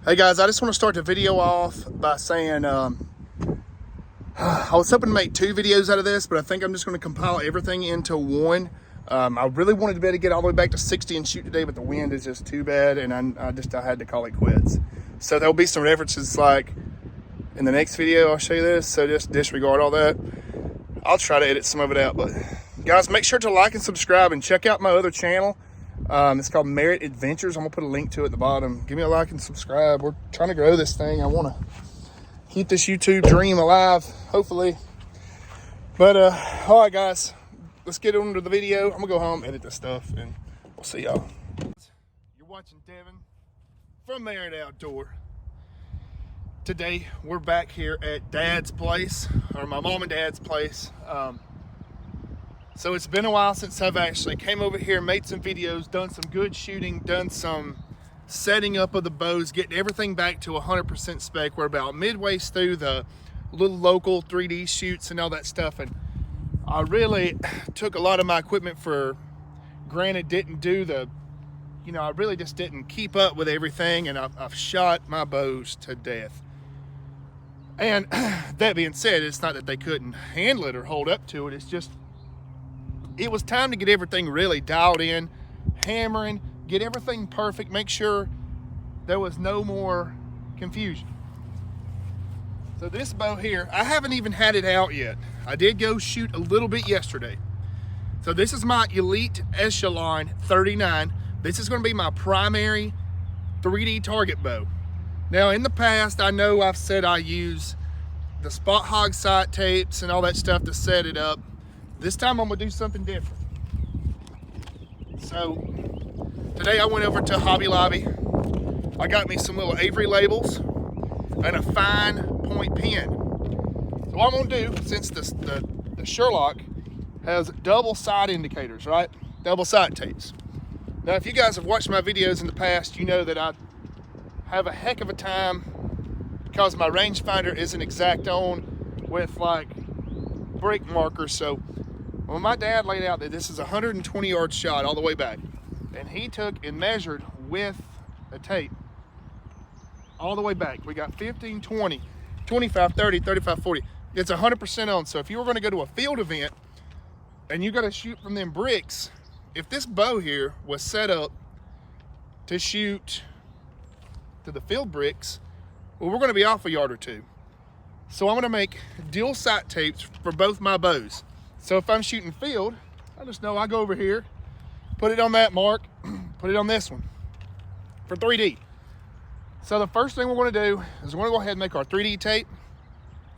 Hey guys, I just want to start the video off by saying I was hoping to make 2 videos out of this, but I think I'm just going to compile everything into one. I really wanted to be able to get all the way back to 60 and shoot today, but the wind is just too bad, and I had to call it quits. So there'll be some references like in the next video. I'll show you this, so just disregard all that. I'll try to edit some of it out, but guys, make sure to like and subscribe and check out my other channel. It's called Merit Adventures. I'm gonna put a link to it at the bottom. Give me a like and subscribe. We're trying to grow this thing. I want to keep this YouTube dream alive, hopefully. But all right, guys, let's get into the video. I'm gonna go home, edit this stuff, and we'll see y'all. You're watching Devin from Merit Outdoor. Today we're back here at Dad's place, or my mom and Dad's place. So it's been a while since I've actually came over here, made some videos, done some good shooting, done some setting up of the bows, getting everything back to 100% spec. We're about midway through the little local 3D shoots and all that stuff. And I really took a lot of my equipment for granted, didn't do the, I really just didn't keep up with everything. And I've shot my bows to death. And that being said, it's not that they couldn't handle it or hold up to it. It's just, it was time to get everything really dialed in, hammering, get everything perfect, make sure there was no more confusion. So this bow here, I haven't even had it out yet. I did go shoot a little bit yesterday. So this is my Elite Echelon 39. This is gonna be my primary 3D target bow. Now in the past, I know I've said I use the Spot Hog sight tapes and all that stuff to set it up. This time I'm gonna do something different. So today I went over to Hobby Lobby. I got me some little Archery labels and a fine point pen. So what I'm gonna do, since the Sherlock has double sight indicators, right? Double sight tapes. Now if you guys have watched my videos in the past, you know that I have a heck of a time because my rangefinder isn't exact on with like brick markers. So when my dad laid out that this is a 120-yard shot all the way back, and he took and measured with a tape all the way back. We got 15, 20, 25, 30, 35, 40. It's 100% on. So if you were going to go to a field event and you got to shoot from them bricks, if this bow here was set up to shoot to the field bricks, well, we're going to be off a yard or two. So I'm going to make dual sight tapes for both my bows. So if I'm shooting field, I just know I go over here, put it on that mark, put it on this one for 3D. So the first thing we're going to do is we're going to go ahead and make our 3D tape.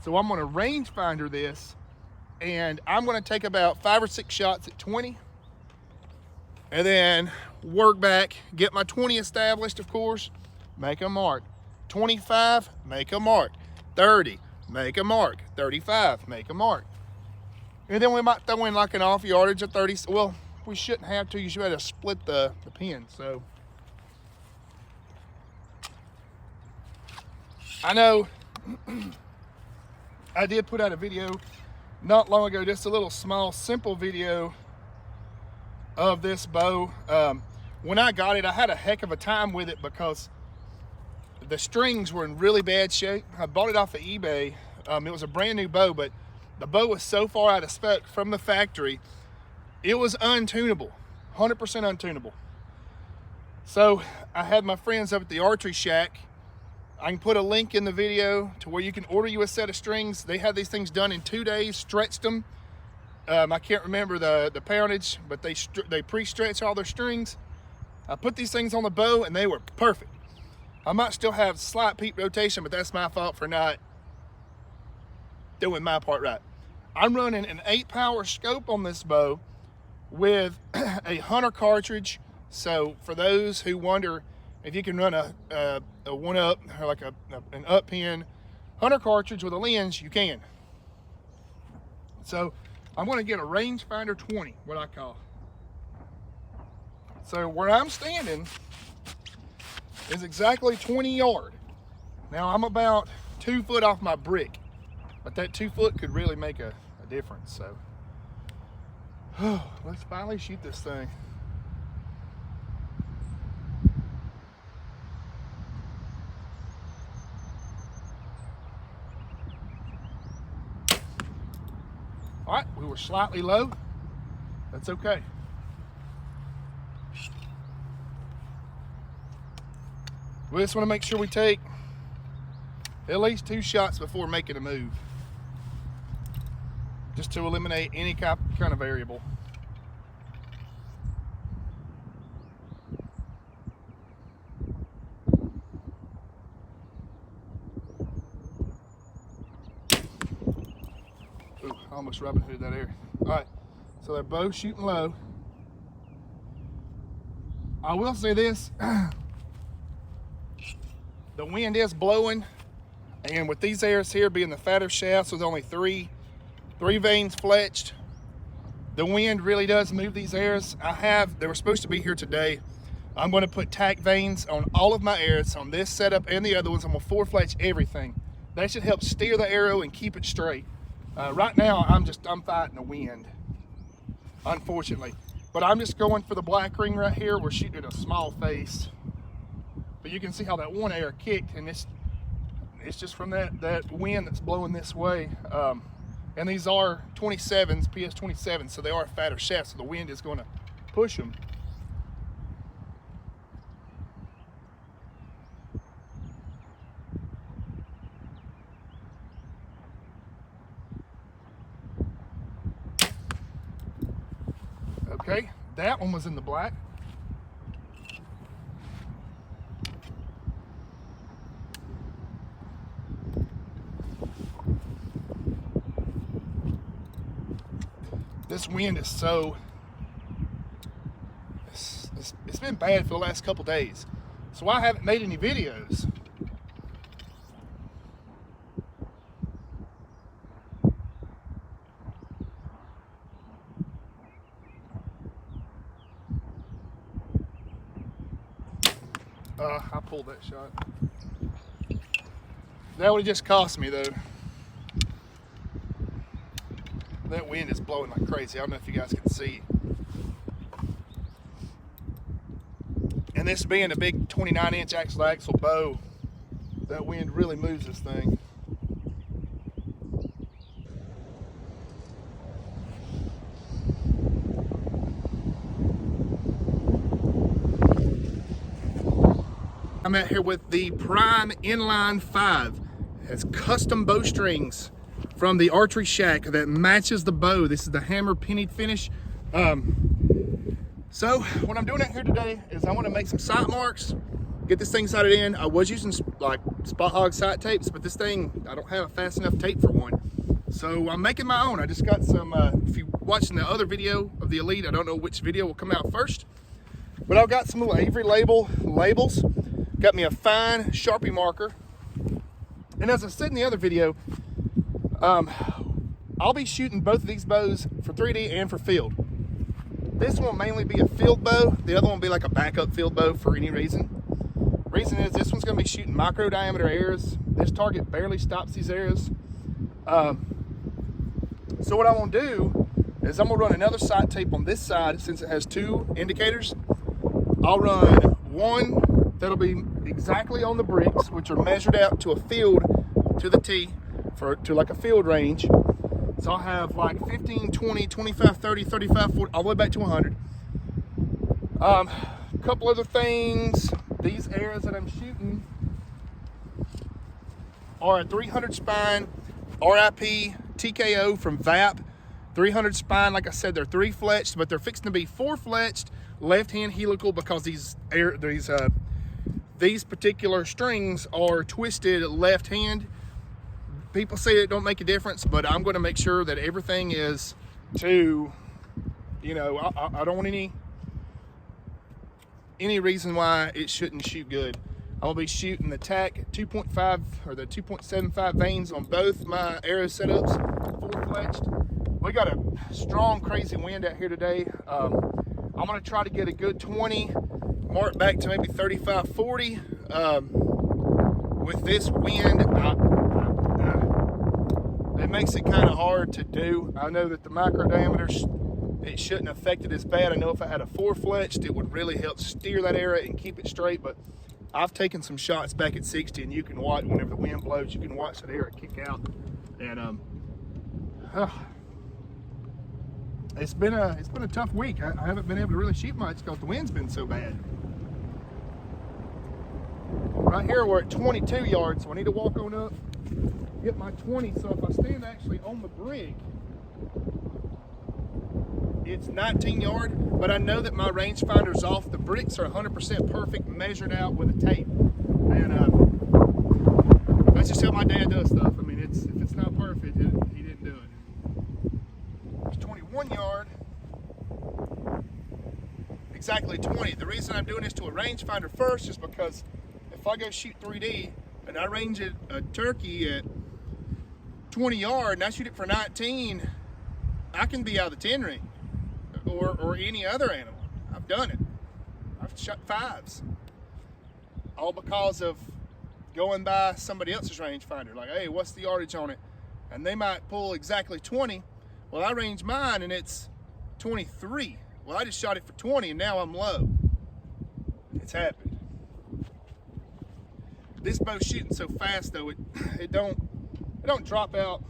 So I'm going to rangefinder this, and I'm going to take about 5 or 6 shots at 20, and then work back, get my 20 established, of course, make a mark. 25, make a mark. 30, make a mark. 35, make a mark. And then we might throw in like an off yardage of 30. Well, we shouldn't have to. You should have to split the pin. So I know I did put out a video not long ago, just a little small, simple video of this bow. When I got it, I had a heck of a time with it because the strings were in really bad shape. I bought it off of eBay. It was a brand new bow, but the bow was so far out of spec from the factory, it was untunable, 100% untunable. So I had my friends up at the Archery Shack. I can put a link in the video to where you can order you a set of strings. They had these things done in 2 days, stretched them. I can't remember the poundage, but they pre-stretch all their strings. I put these things on the bow and they were perfect. I might still have slight peak rotation, but that's my fault for not doing my part right. I'm running an 8-power scope on this bow with a hunter cartridge. So for those who wonder if you can run a 1-up or like an up pin hunter cartridge with a lens, you can. So I'm going to get a rangefinder 20, what I call. So where I'm standing is exactly 20 yard. Now I'm about 2 foot off my brick, but that 2 foot could really make a difference. So let's finally shoot this thing. All right, we were slightly low. That's okay. We just want to make sure we take at least 2 shots before making a move, just to eliminate any kind of variable. Ooh, I almost Robin Hooded that air. All right, so they're both shooting low. I will say this, the wind is blowing, and with these airs here being the fatter shafts with only three vanes fletched, the wind really does move these airs. They were supposed to be here today. I'm going to put tack vanes on all of my airs, on this setup and the other ones. I'm going to 4-fletch everything. That should help steer the arrow and keep it straight. Right now, I'm fighting the wind, unfortunately. But I'm just going for the black ring right here. We're shooting at a small face. But you can see how that one air kicked, and it's just from that wind that's blowing this way. And these are 27s, PS 27s, so they are fatter shafts, so the wind is going to push them. Okay, that one was in the black. This wind is it's been bad for the last couple days, so I haven't made any videos. I pulled that shot. That would have just cost me though. That wind is blowing like crazy. I don't know if you guys can see. And this being a big 29-inch axle bow, that wind really moves this thing. I'm out here with the Prime Inline 5. It has custom bowstrings from the Archery shack that matches the bow. This is the hammer pennied finish. So what I'm doing out here today is I want to make some sight marks, get this thing sighted in. I was using like Spot Hog sight tapes, but this thing, I don't have a fast enough tape for one. So I'm making my own. I just got some, if you're watching the other video of the Elite, I don't know which video will come out first, but I've got some little Archery labels. Got me a fine Sharpie marker. And as I said in the other video, I'll be shooting both of these bows for 3D and for field. This one will mainly be a field bow. The other one will be like a backup field bow for any reason. Reason is this one's going to be shooting micro diameter arrows. This target barely stops these arrows. So what I want to do is I'm going to run another sight tape on this side since it has 2 indicators. I'll run one that'll be exactly on the bricks, which are measured out to a field to the T, to like a field range. So I'll have like 15, 20, 25, 30, 35, 40, all the way back to 100. A couple other things. These arrows that I'm shooting are a 300 spine RIP TKO from VAP. 300 spine, like I said, they're 3-fletched, but they're fixing to be 4-fletched left-hand helical because these particular strings are twisted left-hand. People say it don't make a difference, but I'm going to make sure that everything is to, you know, I don't want any reason why it shouldn't shoot good. I'm going to be shooting the tack 2.5 or the 2.75 vanes on both my arrow setups, 4-fletched. We got a strong, crazy wind out here today. I'm going to try to get a good 20, mark back to maybe 35, 40. With this wind, it makes it kind of hard to do. I know that the micro diameters, it shouldn't affect it as bad. I know if I had a 4-fletched, it would really help steer that arrow and keep it straight, but I've taken some shots back at 60, and you can watch, whenever the wind blows, you can watch that arrow kick out. And it's been a tough week. I haven't been able to really shoot much because the wind's been so bad. Right here we're at 22 yards, so I need to walk on up, get my 20. So if I stand actually on the brick, it's 19 yard, but I know that my rangefinder's off. The bricks are 100% perfect, measured out with a tape. And that's just how my dad does stuff. I mean, if it's not perfect, he didn't do it. It's 21 yard. Exactly 20. The reason I'm doing this to a rangefinder first is because if I go shoot 3D and I range a turkey at 20 yard and I shoot it for 19, I can be out of the 10 ring or any other animal. I've done it. I've shot 5s. All because of going by somebody else's rangefinder. Like, hey, what's the yardage on it? And they might pull exactly 20. Well, I range mine and it's 23. Well, I just shot it for 20 and now I'm low. It's happened. This bow's shooting so fast though, it don't drop out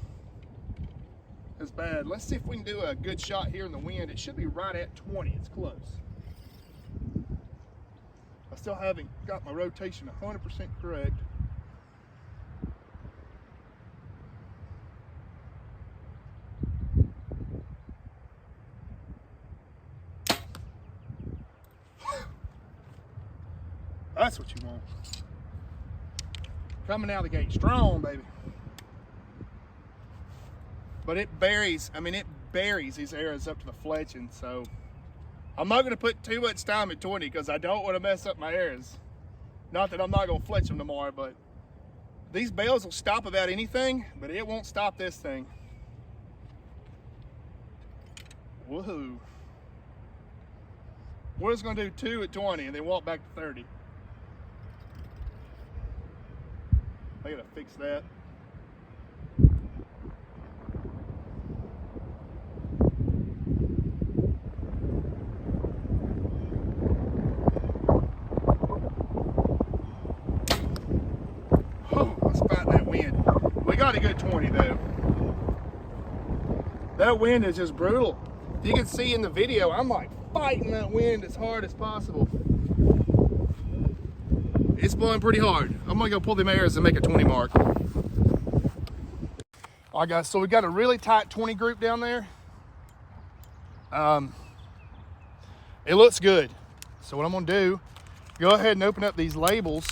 as bad. Let's see if we can do a good shot here in the wind. It should be right at 20. It's close. I still haven't got my rotation 100% correct. That's what you want. Coming out of the gate strong, baby. But it buries these arrows up to the fletching, so I'm not going to put too much time at 20 because I don't want to mess up my arrows. Not that I'm not going to fletch them tomorrow, but these bells will stop about anything, but it won't stop this thing. Woohoo. We're just going to do 2 at 20 and then walk back to 30. I gotta fix that. Oh, let's fight that wind. We got a good 20 though. That wind is just brutal. You can see in the video, I'm like fighting that wind as hard as possible. It's blowing pretty hard. I'm gonna go pull them arrows and make a 20 mark. All right guys, so we got a really tight 20 group down there. It looks good. So what I'm gonna do, go ahead and open up these labels.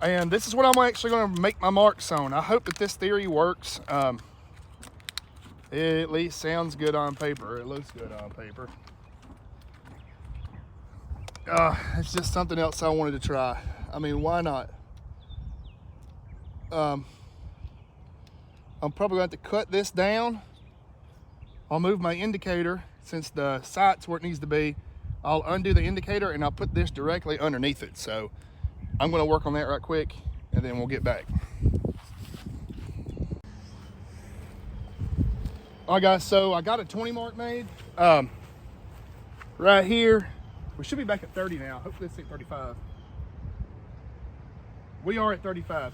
And this is what I'm actually gonna make my marks on. I hope that this theory works. It at least sounds good on paper. It looks good on paper. It's just something else I wanted to try. I mean, why not? I'm probably going to have to cut this down. I'll move my indicator since the sight's where it needs to be. I'll undo the indicator and I'll put this directly underneath it. So I'm going to work on that right quick and then we'll get back. All right guys, so I got a 20 mark made right here. We should be back at 30 now. Hopefully it's at 35. We are at 35.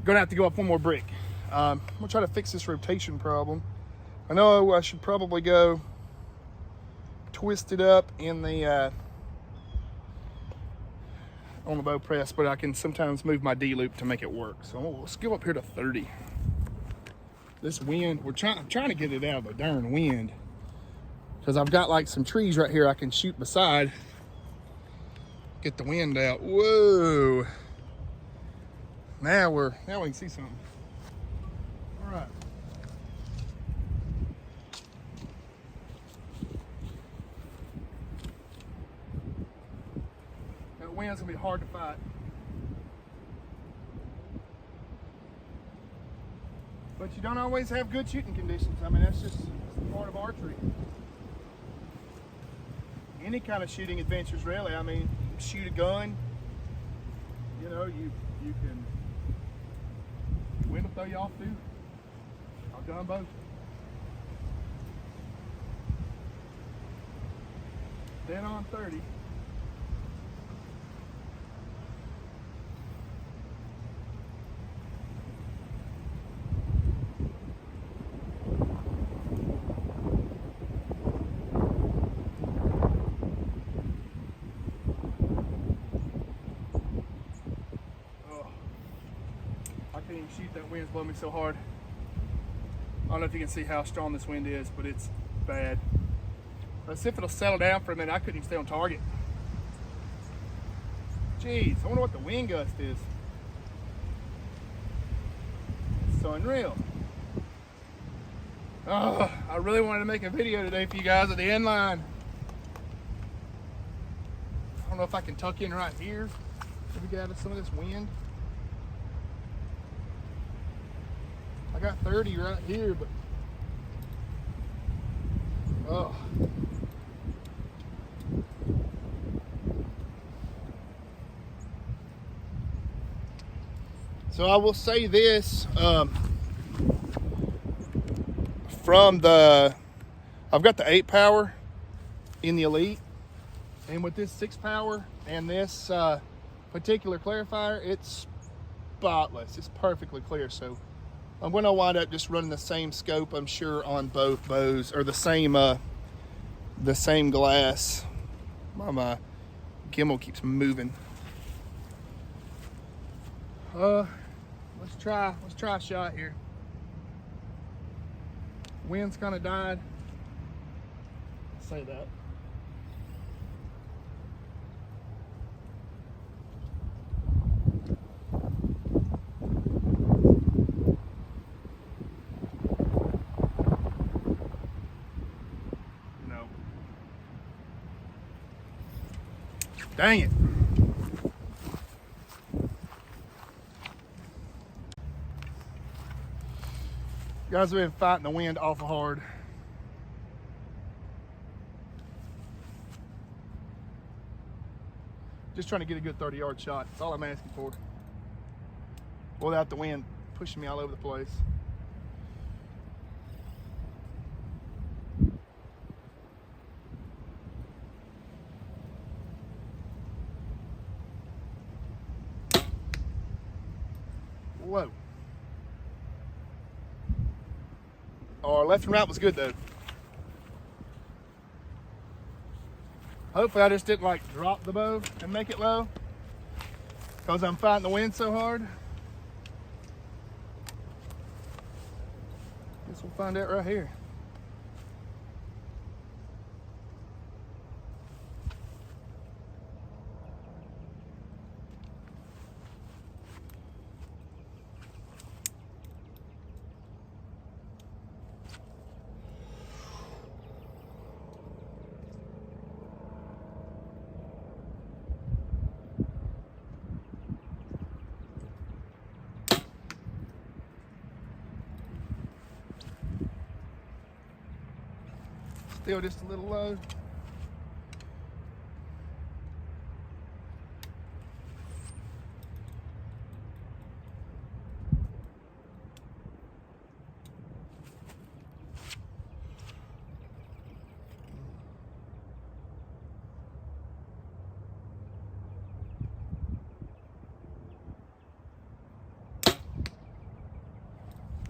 Gonna have to go up one more brick. I'm gonna try to fix this rotation problem. I know I should probably go twist it up in the on the bow press, but I can sometimes move my D loop to make it work. So let's go up here to 30. This wind, I'm trying to get it out of the darn wind. Because I've got like some trees right here I can shoot beside. Get the wind out. Whoa. Now we can see something. All right. That wind's gonna be hard to fight. But you don't always have good shooting conditions. I mean, that's just part of archery. Any kind of shooting adventures, really. I mean, shoot a gun, you know, you can, wind will throw you off too. I've done both. Then on 30. shoot, that wind's blowing me so hard. I don't know if you can see how strong this wind is, but it's bad. Let's see if it'll settle down for a minute. I couldn't even stay on target. Jeez, I wonder what the wind gust is. It's so unreal. Oh, I really wanted to make a video today for you guys at the end line. I don't know if I can tuck in right here. Maybe get out of some of this wind. I got 30 right here, but oh. So I will say this, I've got the 8 power in the Elite, and with this 6 power and this particular clarifier, it's spotless. It's perfectly clear. So I'm going to wind up just running the same scope, I'm sure, on both bows, or the same glass. My gimbal keeps moving. Let's try a shot here. Wind's kind of died. I'll say that. No. Dang it. Guys, we've been fighting the wind awful hard. Just trying to get a good 30-yard shot. That's all I'm asking for. Without the wind pushing me all over the place. Whoa. Our left and right was good though. Hopefully I just didn't like drop the bow and make it low because I'm fighting the wind so hard. Guess we'll find out right here. Still just a little low.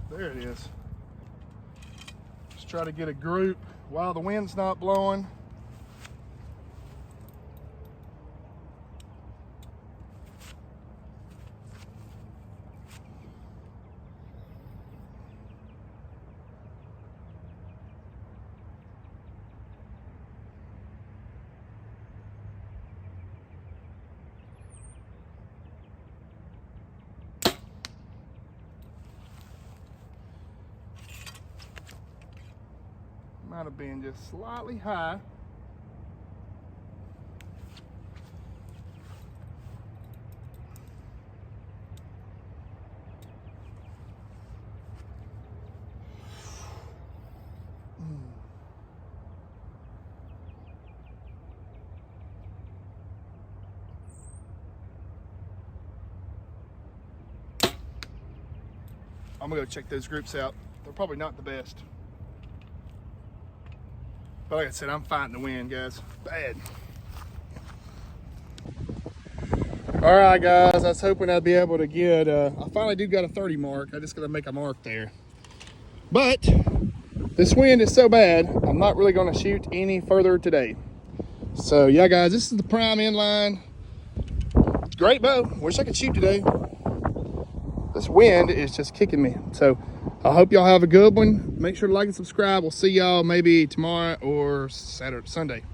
There it is. Just try to get a group while the wind's not blowing. Might have been just slightly high. I'm gonna go check those groups out. They're probably not the best. But like I said, I'm fighting the wind, guys. Bad. All right, guys. I was hoping I'd be able to get, I finally do got a 30 mark. I just got to make a mark there. But this wind is so bad, I'm not really going to shoot any further today. So, yeah, guys, this is the prime inline. Great bow. Wish I could shoot today. this wind is just kicking me. So I hope y'all have a good one. Make sure to like and subscribe. We'll see y'all maybe tomorrow or Sunday.